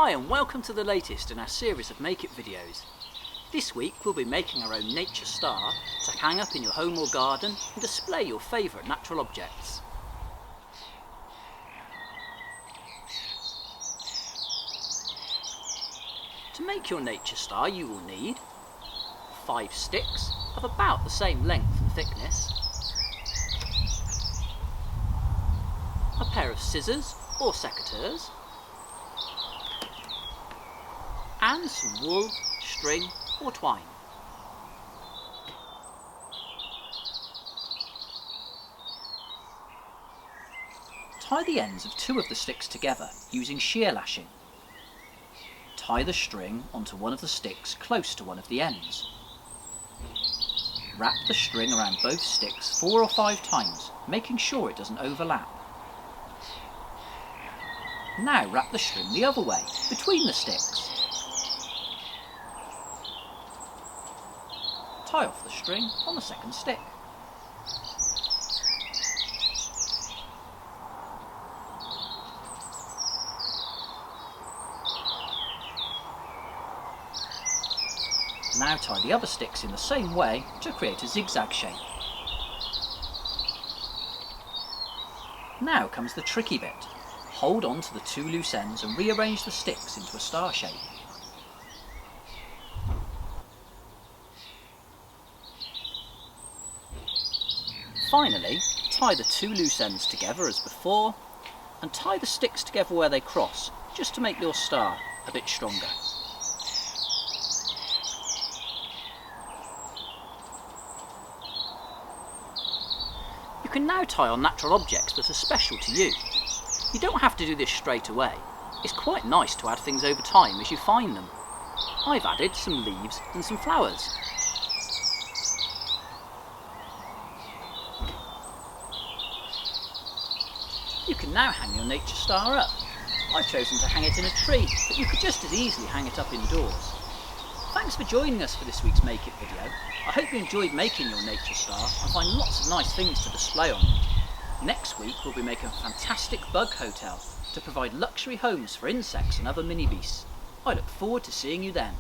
Hi and welcome to the latest in our series of Make It videos. This week we'll be making our own nature star to hang up in your home or garden and display your favourite natural objects. To make your nature star you will need 5 sticks of about the same length and thickness, a pair of scissors or secateurs, and some wool, string or twine. Tie the ends of 2 of the sticks together using shear lashing. Tie the string onto one of the sticks close to one of the ends. Wrap the string around both sticks 4 or 5 times, making sure it doesn't overlap. Now wrap the string the other way, between the sticks. Tie off the string on the second stick. Now tie the other sticks in the same way to create a zigzag shape. Now comes the tricky bit. Hold on to the 2 loose ends and rearrange the sticks into a star shape. Finally, tie the 2 loose ends together as before and tie the sticks together where they cross, just to make your star a bit stronger. You can now tie on natural objects that are special to you. You don't have to do this straight away. It's quite nice to add things over time as you find them. I've added some leaves and some flowers. You can now hang your nature star up. I've chosen to hang it in a tree, but you could just as easily hang it up indoors. Thanks for joining us for this week's Make It video. I hope you enjoyed making your nature star and find lots of nice things to display on it. Next week we'll be making a fantastic bug hotel to provide luxury homes for insects and other mini beasts. I look forward to seeing you then.